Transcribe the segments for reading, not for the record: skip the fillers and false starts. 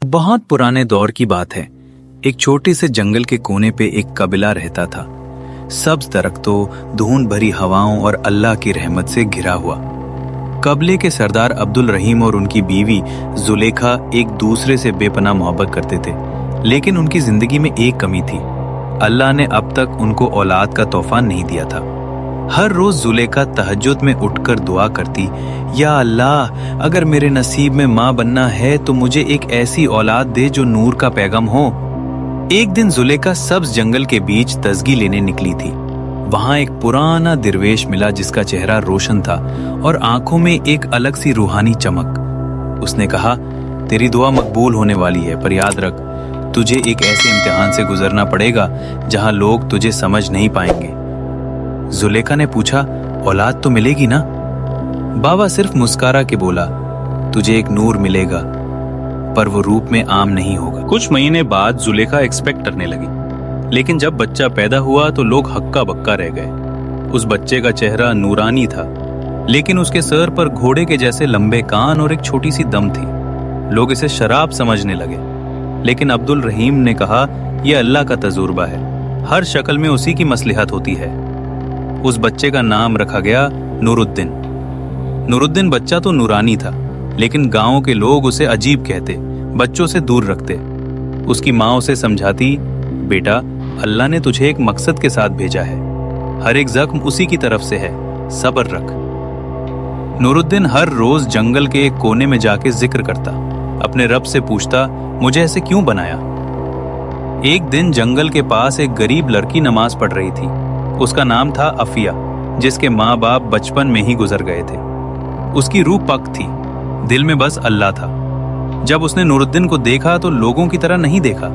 बहुत पुराने दौर की बात है। एक छोटे से जंगल के कोने पे एक कबीला रहता था। सब्ज दरख्तों, धूल भरी हवाओं और अल्लाह की रहमत से घिरा हुआ। कबीले के सरदार अब्दुल रहीम और उनकी बीवी जुलेखा एक दूसरे से बेपनाह मोहब्बत करते थे, लेकिन उनकी जिंदगी में एक कमी थी। अल्लाह ने अब तक उनको औलाद का तोहफा नहीं दिया था। हर रोज जुलेखा तहज्जुद में उठकर दुआ करती, या अल्लाह, अगर मेरे नसीब में माँ बनना है तो मुझे एक ऐसी औलाद दे जो नूर का पैगाम हो। एक दिन जुलेखा सब्ज जंगल के बीच तजगी लेने निकली थी। वहां एक पुराना दरवेश मिला जिसका चेहरा रोशन था और आंखों में एक अलग सी रूहानी चमक। उसने कहा, तेरी दुआ मकबूल होने वाली है, पर याद रख, तुझे एक ऐसे इम्तिहान से गुजरना पड़ेगा जहां लोग तुझे समझ नहीं पाएंगे। जुलेखा ने पूछा, औलाद तो मिलेगी ना? बाबा सिर्फ मुस्कुरा के बोला, तुझे एक नूर मिलेगा, पर वो रूप में आम नहीं होगा। कुछ महीने बाद जुलेखा एक्सपेक्ट करने लगी, लेकिन जब बच्चा पैदा हुआ तो लोग हक्का बक्का रह गए। उस बच्चे का चेहरा नूरानी था, लेकिन उसके सर पर घोड़े के जैसे लंबे कान और एक छोटी सी दम थी। लोग इसे शराब समझने लगे, लेकिन अब्दुल रहीम ने कहा, यह अल्लाह का तजुर्बा है, हर शक्ल में उसी की मसलिहत होती है। उस बच्चे का नाम रखा गया नूरुद्दीन। नूरुद्दीन बच्चा तो नूरानी था, लेकिन गांव के लोग उसे अजीब कहते, बच्चों से दूर रखते। उसकी माँ उसे समझाती, बेटा, अल्लाह ने तुझे एक मकसद के साथ भेजा है, हर एक जख्म उसी की तरफ से है, सब्र रख। नूरुद्दीन हर रोज जंगल के एक कोने में जाके जिक्र करता, अपने रब से पूछता, मुझे ऐसे क्यों बनाया। एक दिन जंगल के पास एक गरीब लड़की नमाज पढ़ रही थी। उसका नाम था अफिया, जिसके माँ बाप बचपन में ही गुजर गए थे। उसकी रूह पक थी, दिल में बस अल्लाह था। जब उसने नूरुद्दीन को देखा तो लोगों की तरह नहीं देखा।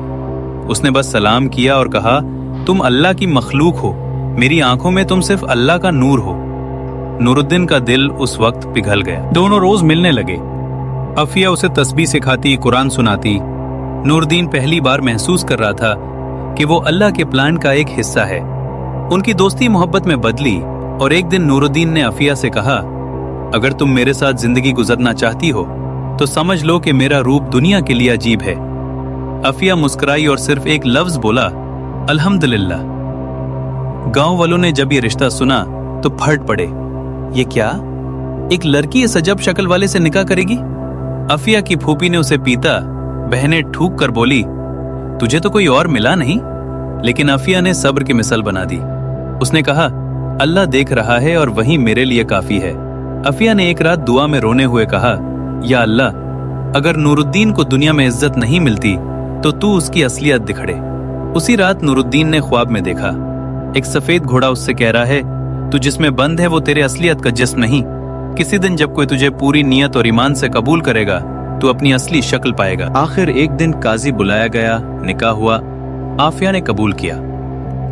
उसने बस सलाम किया और कहा, तुम अल्लाह की मखलूक हो, मेरी आंखों में तुम सिर्फ अल्लाह का नूर हो। नूरुद्दीन का दिल उस वक्त पिघल गया। दोनों रोज मिलने लगे। अफिया उसे तस्बीह सिखाती, कुरान सुनाती। नूरुद्दीन पहली बार महसूस कर रहा था कि वो अल्लाह के प्लान का एक हिस्सा है। उनकी दोस्ती मोहब्बत में बदली और एक दिन नूरुद्दीन ने अफिया से कहा, अगर तुम मेरे साथ जिंदगी गुजरना चाहती हो तो समझ लो कि मेरा रूप दुनिया के लिए अजीब है। अफिया मुस्कुराई और सिर्फ एक लफ्ज बोला, अल्हम्दुलिल्लाह। गांव वालों ने जब ये रिश्ता सुना तो फट पड़े, ये क्या, एक लड़की इस अजब शक्ल वाले से निकाह करेगी? अफिया की फूफी ने उसे पीता, बहनें ठूक कर बोली, तुझे तो कोई और मिला नहीं? लेकिन अफिया ने सब्र की मिसाल बना दी। उसने कहा, अल्लाह देख रहा है और वही मेरे लिए काफी है। अफिया ने एक रात दुआ में रोने हुए कहा, या अल्लाह, अगर नूरुद्दीन को दुनिया में इज्जत नहीं मिलती तो तू उसकी असलियत दिखड़े। उसी रात नूरुद्दीन ने ख्वाब में देखा, एक सफेद घोड़ा उससे कह रहा है, तू जिसमें बंद है वो तेरे असलियत का जिस्म नहीं। किसी दिन जब कोई तुझे पूरी नियत और ईमान से कबूल करेगा तू अपनी असली शक्ल पाएगा। आखिर एक दिन काजी बुलाया गया, निकाह हुआ। आफिया ने कबूल किया।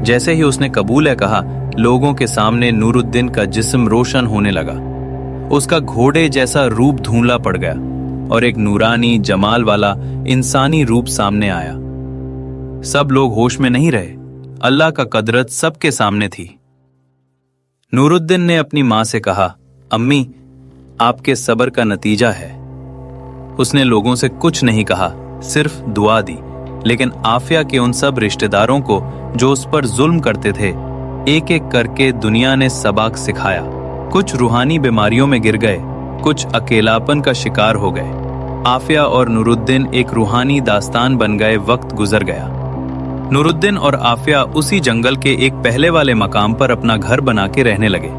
जैसे ही उसने कबूल है कहा, लोगों के सामने नूरुद्दीन का जिस्म रोशन होने लगा। उसका घोड़े जैसा रूप धुंधला पड़ गया और एक नूरानी जमाल वाला इंसानी रूप सामने आया। सब लोग होश में नहीं रहे, अल्लाह का कदरत सबके सामने थी। नूरुद्दीन ने अपनी माँ से कहा, अम्मी, आपके सब्र का नतीजा है। उसने लोगों से कुछ नहीं कहा, सिर्फ दुआ दी। लेकिन आफिया के उन सब रिश्तेदारों को जो उस पर जुल्म करते थे, एक एक करके दुनिया ने सबक सिखाया। कुछ रूहानी बीमारियों में गिर गए, कुछ अकेलापन का शिकार हो गए। आफिया और नूरुद्दीन एक रूहानी दास्तान बन गए। वक्त गुजर गया। नूरुद्दीन और आफिया उसी जंगल के एक पहले वाले मकाम पर अपना घर बना के रहने लगे।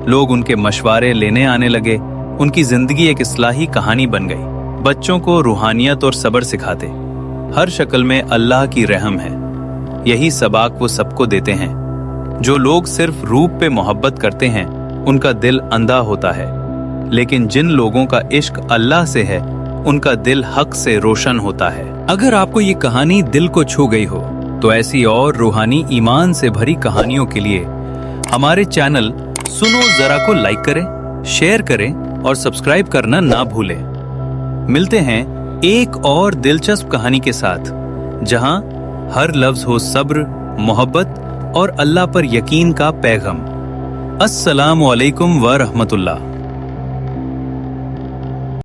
लोग उनके मशवरे लेने आने लगे। उनकी जिंदगी एक इस्लाही कहानी बन गई। बच्चों को रूहानियत और सब्र सिखाते। हर शक्ल में अल्लाह की रहम है। यही सबक वो सबको देते हैं। जो लोग सिर्फ रूप पे मोहब्बत करते हैं उनका दिल अंधा होता है, लेकिन जिन लोगों का इश्क अल्लाह से है उनका दिल हक से रोशन होता है। अगर आपको ये कहानी दिल को छू गई हो तो ऐसी और रूहानी ईमान से भरी कहानियों के लिए हमारे चैनल सुनो जरा को लाइक करें, शेयर करें और सब्सक्राइब करना ना भूलें। मिलते हैं एक और दिलचस्प कहानी के साथ, जहां हर लफ्ज हो सब्र, मोहब्बत और अल्लाह पर यकीन का पैगाम। अस्सलामु अलैकुम व रहमतुल्लाह।